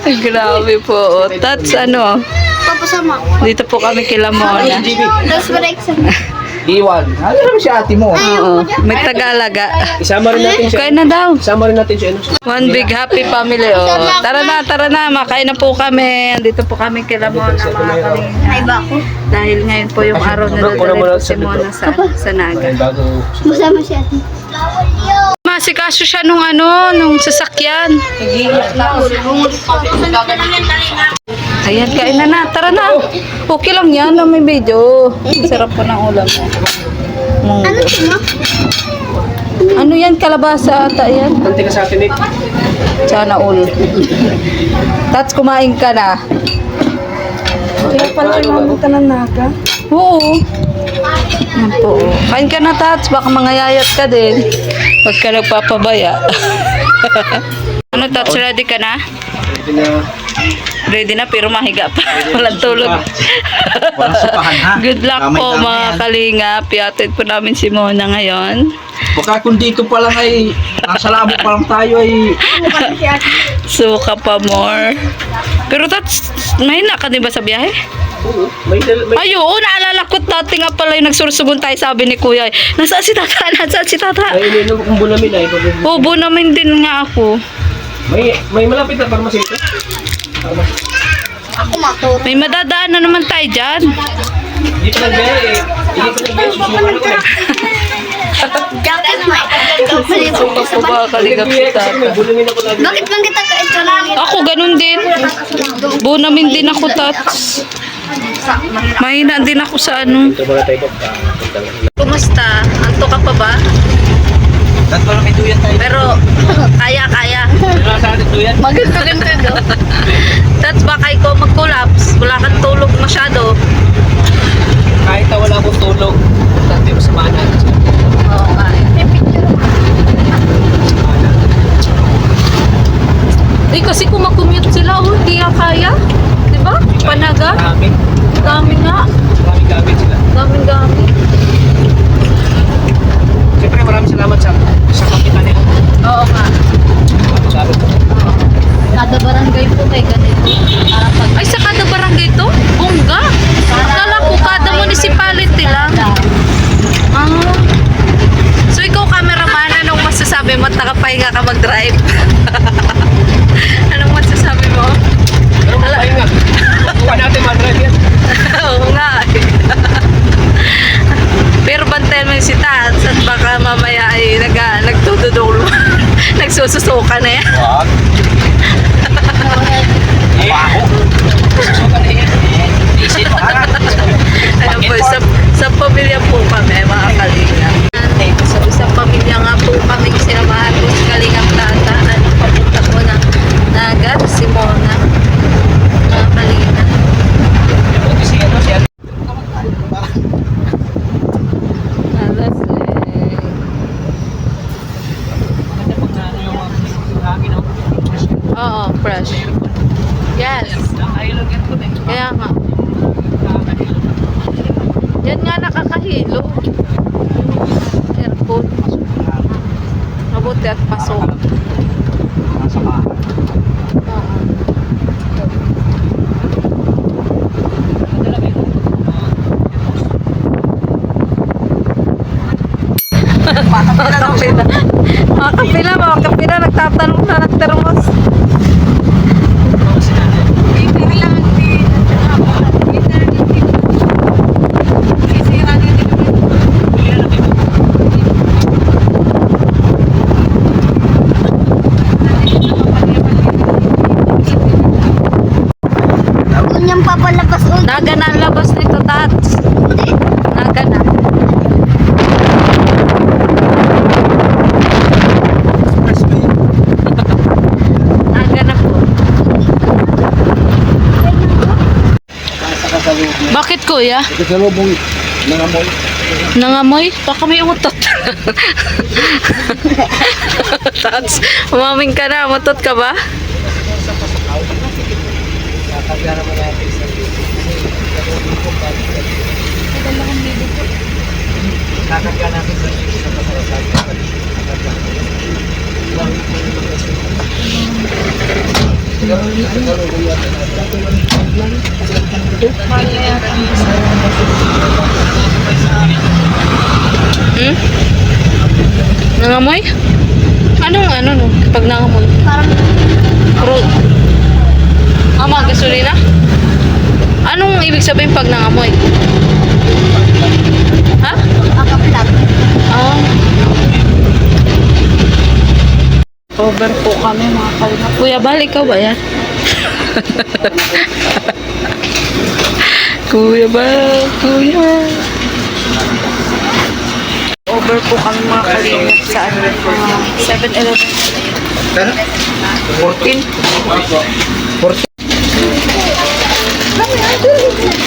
Grabe po. Tats, ano? Papasama. Dito po kami kila Mona. Dos breaks. Iwan. Ano naman si ate mo? Oo. May Tagalaga. Isama rin natin siya. Kaya na daw. Isama rin natin siya. One big happy family. Oh. Tara na. Makain na po kami. Dito po kami kila Mona, mga kalinga. Ay ba ako? Dahil ngayon po yung araw na dadalhin po si Mona sa Naga. Masama si ate. Masikaso siya nung sasakyan. Ayan, kain na. Tara na. Okay lang yan. May video. Sarap po ng ulam mo. Ano ito? Ano yan? Kalabasa ata yan. Kanti ka sa atin eh. Sana all. Tats, kumain ka na. Kaya pala kailangan ka ng Naga? Oo. Yan po. Kain ka na, Tats. Baka mangayayat ka din. Huwag ka nagpapabaya. Ano, Tats? Ready ka na? Ready na pero mahiga pa. Walang tulog. Walang supahan ha. Good luck po mga kalingap. Piatid po namin si Mona ngayon. Baka kung dito pa lang ay nasa labo pa lang tayo ay Suka pa more. Pero Tats, mahina ka din ba sa biyahe? may Ay, oo, naalala ko dati nga pala yung nagsursugon tayo, sabi ni Kuya. Nasaan si Tata? Nasaan si Tata? may umbo namin ay Ubo namin din nga ako. may malapit na pharmacy ito. Ako maturo. May madadaan na naman tayo dyan. Hindi pa nagbiyahe eh. Hindi pa nagbiyahe susukan ako eh. Jacket mo. Suka po ba kalingap si Tata? May bulungin ako lagi. Bakit lang kita ka-ito lang? Ako, ganun din. Bunamin din ako, Tats. Mahina din ako sa ano. Ito ba tayo pa? Kumusta? Anto ka pa ba? Tatlo lang may duyan tayo. Pero, kaya. Wala sa atin duyan. Maganda do. Tats, baka ikaw mag-collapse. Wala kang tulog masyado. Kahit na wala akong tulog. Dati mo samahan natin. Oo, kaya. Eh, kasi kung mag-commute sila, hindi nga kaya. Diba? Panaga? Maraming. Dami nga. Maraming gamit sila. Daming gamit. Siyempre maraming salamat sa kapitan nila. Oo nga. Sabi ko. Kada barangay po may ganito. Para pag Ay, sa kada barangay to? Bongga. Akala ko kada municipality lang. Ah. So, ikaw cameraman, anong masasabi mo? Nakapahinga ka mag-drive? Anong masasabi mo? Pero makapahinga. Kuha natin mag-drive yan. Oo nga. Pero bantayan mo yung si Tats at baka mamaya ay nagtutudol. Nagsususuka na yan. Wag. Wow. Susukan na yan. Isip ha. Ano po, sa pamilya po kami, mga kalinga. So, isang pamilya nga po kami sinamahan po si Kalingap Tata. Ano, papunta ko ng Naga, si Mona. Mga kalinga. Alas Oo, fresh. Yes. Kaya nga. Yan nga nakakahilo. Aircon. Mabuti at pasok. Oo. Mga kapila, nagtatanong na ng termos. Kunyang papalabas ulit. Naga na ang labas nito, Tats. Naga na. Naga na po. Bakit, kuya? Ito sa lubong nangamoy. Nangamoy? Baka may utot. Tats, umaming ka na. Umutot ka ba? Kakagana mo natin sa kakagana natin sa kasarasan. Hmm? Nangamoy? Anong ano no? Pag nangamoy? Parang Road. Mga gasolina? Anong ibig sabihin pag nangamoy? Ha? akaplat. Ah. Over po kami mga kalingap. Kuya Bal, ikaw ba yan? Kuya Bal, Kuya. Over po kami mga kalingap sa 7-Eleven. 14?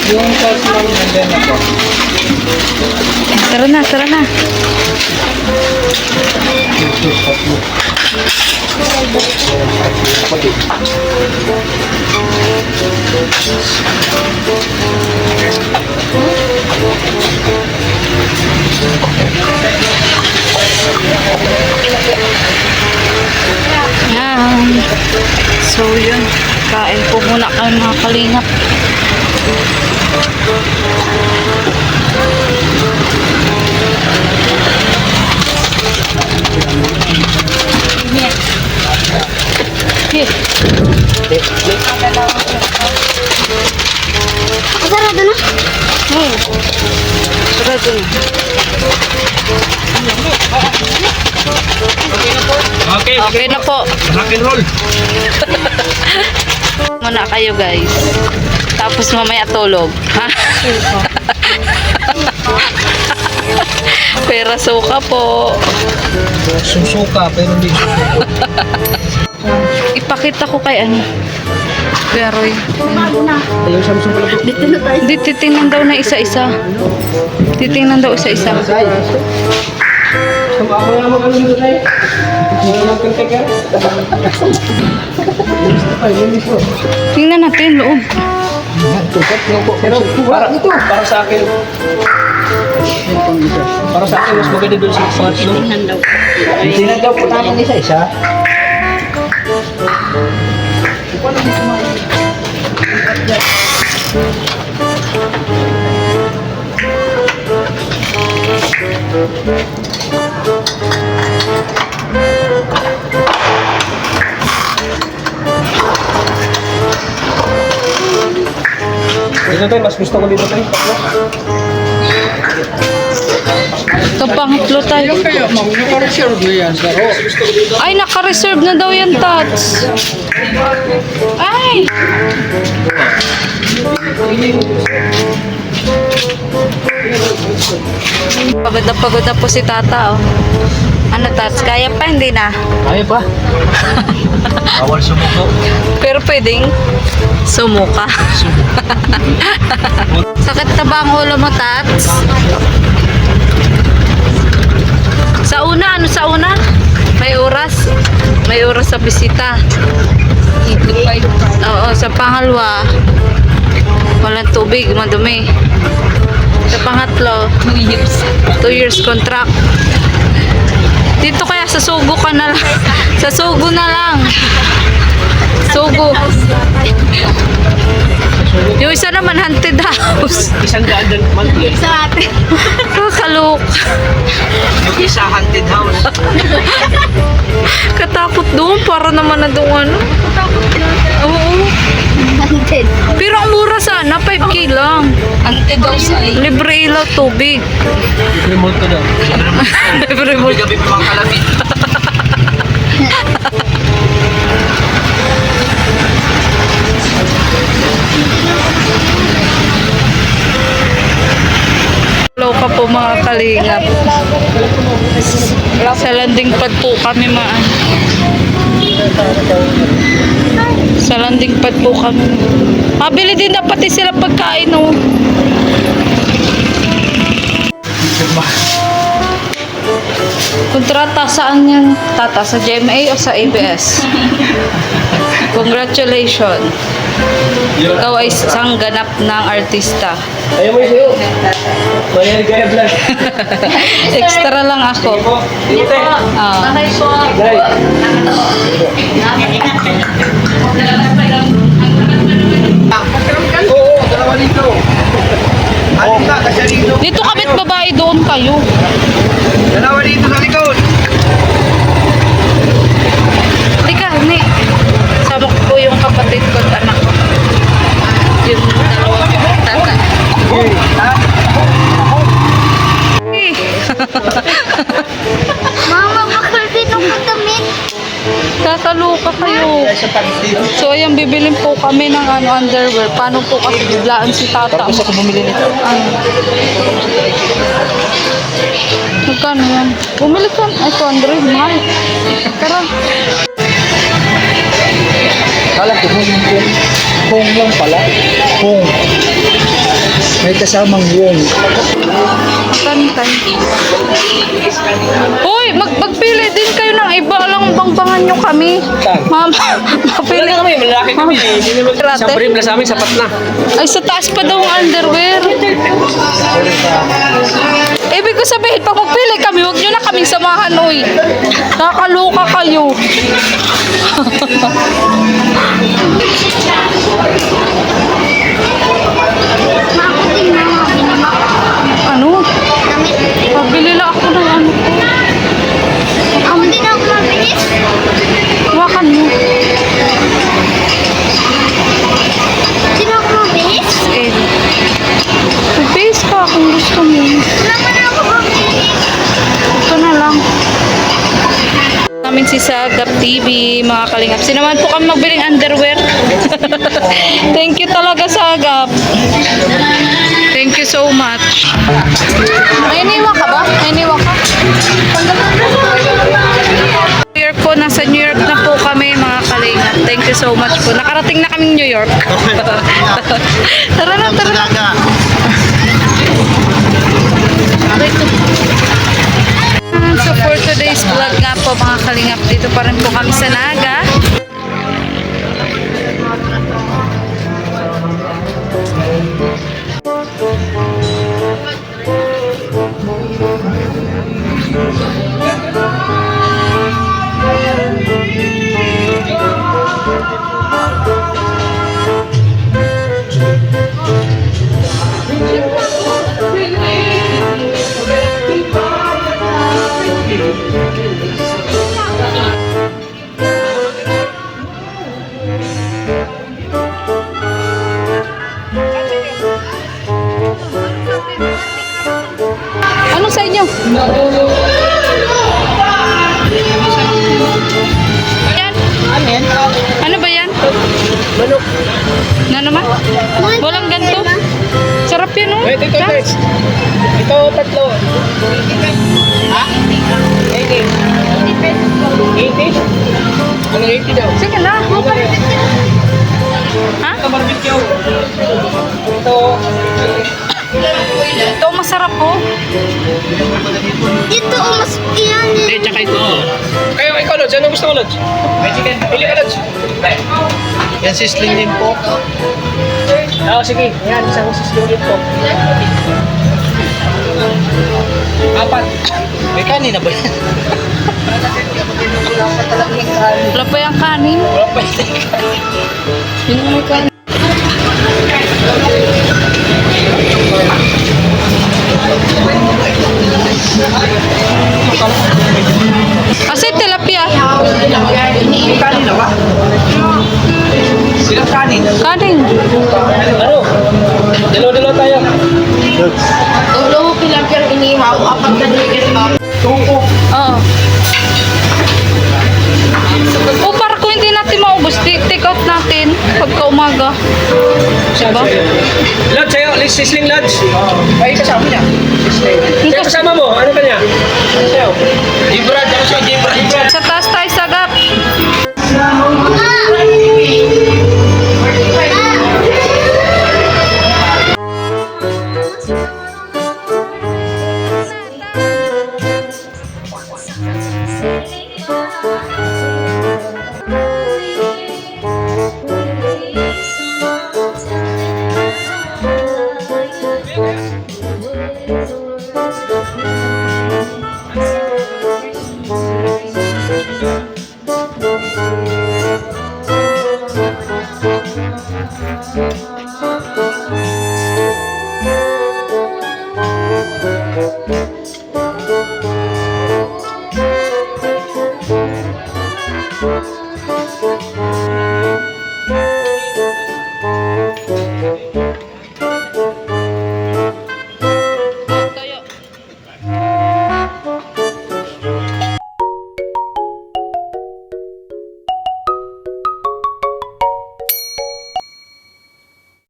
Yung sauce lang nandun ako. Tara na, tara na. Yan. So yun, kain po muna kayo mga kalingap. Here. Sarado na. Sarado na. Okay, Okay na po. rock and roll. Muna kayo guys. Tapos mamaya tulog. Ha? Pera suka po. Susuka, pero hindi susuko. Ipakita ko kay ano. Kuya Roy. Yung Samsung pala po. Dito na tayo. Hindi, titingnan daw na isa-isa. Titingnan daw isa-isa. Ako na mag-alam doon ay. Hindi lang contact. Tingnan natin loob. Pero para sa akin. Para sa akin, mas maganda doon sa smart no? Tingnan daw po namin isa-isa. Dito tayo, mas gusto ko dito tayo. Ito pangatlo tayo. Kaya ma'am, naka-reserve na yan. Ay, naka-reserve na daw yan, Tats. Ay! Pagod na po si Tata, oh. Ano, Tats? Kaya pa? Hindi na. Kaya pa. Bawal sumuko. Pero pwedeng sumuka. Sakit na ba ang ulo mo, Tats? Sa una, ano sa una? May oras? May oras sa bisita. Oo, sa pangalawa, walang tubig, madumi. Sa pangatlo, 2 years contract. Dito kaya sa Sugo ka na lang. Sa Sugo na lang. Sugo. Yung isa naman, haunted house. Isang daan din monthly. Sa ate. Kakalok. Yung isa haunted house. Katakot doon. Para naman na doon ano. Oo. Haunted. Pero ang mura sana, 5K lang. Haunted daw sa Libre ilaw, tubig. Remote ko daw. Libre mo. Gabi pa mga kalapit. Hello ka po mga kalingap. Sa landing pad po kami Sa landing pad po kami. Mabili din dapat sila pagkain, no? Kontrata saan yan? Tata, sa GMA o sa ABS? Congratulations. Ikaw ay isang ganap ng artista. Ayaw mo sa'yo. Mayroon kaya vlog. Extra lang ako. Dito tayo. Ah. Bakay po. Dahil. Oo, dalawa dito. Alin ka, kasi dito. Dito kabit babae, doon kayo. Dalawa dito sa likod. Halika, ni. Sama ko po yung kapatid ko at anak ko. Yung dalawang tata. Okay. Ha? Eh. Mama, bakal din ako damit. Kakaluka kayo. Sa pagdito. So, ayan, bibilin po kami ng underwear. Paano po kasi biglaan si tata? Tapos ako bumili nito. Magkano yan? Bumili ka. Ay, 200. Mahal. Tara. Kala ko hong. Hong lang pala. Hong. May kasamang hong. Kantay. Hoy, magpili din kayo ng iba. Alang bangbangan nyo kami. Saan? Ma'am, Wala mapili. na kami, malaki kami. Hindi naman Grabe. isang brief na sa amin, sapat na. Ay, sa taas pa daw ang underwear. Ibig ko sabihin, pag magpili kami, huwag nyo na kaming samahan, uy. Nakakaluka kayo. Ano? Pabili lang ako ng ano ko. Ako din ako mabilis. Hawakan mo. Sino ako mabilis? Eh, mag-base ka kung gusto mo. Wala pa na ako mabilis. Ito na lang. Namin si Sagap TV, mga kalingap. Sinamahan po kami magbiling underwear. Thank you talaga, Sagap. Thank you so much. Nainiwan ka ba? Nainiwan ka? New York po, nasa New York na po kami, mga kalingap. Thank you so much po. Nakarating na kaming New York. Tara na, tara na. So for today's vlog nga po, mga kalingap, dito pa rin po kami sa Naga. Ano sa inyo? Yan. Ano ba yan? Manok. Na naman? Walang ganito? Sarap yan, oh. Wait, ito, Thanks. ito, tatlo. Ha? 80. 80? Ano 80 daw? Sige na. Ha? Ito, barbecue. Ito, Ito masarap, oh. Ito, mas iyan eh. tsaka ito. Kayo, ikaw, Lods. Ano gusto mo, Lods? May chicken. Pili ka, Lods. Yan, sisling din po. Oo, sige. Yan, isang sisling din po. Apat. May kanin na ba yan? Wala pa yung kanin. Wala pa yan. Yun ang may kanin. Kasi tilapia. May kanin na ba? Silang kanin. Kanin. Ano? Dalaw-dalaw tayo. Ulo mo pinagkar inihaw, apat na dito. Tuko. Oo. O para kung hindi natin maubos, take out natin pagka umaga. Diba? Lods, sa'yo. Sisling Lods. Ay, kasama niya. Sisling. Sa'yo kasama mo. Ano ka niya? Ano sa'yo? Jibrad. Ano sa'yo? Jibrad. Sa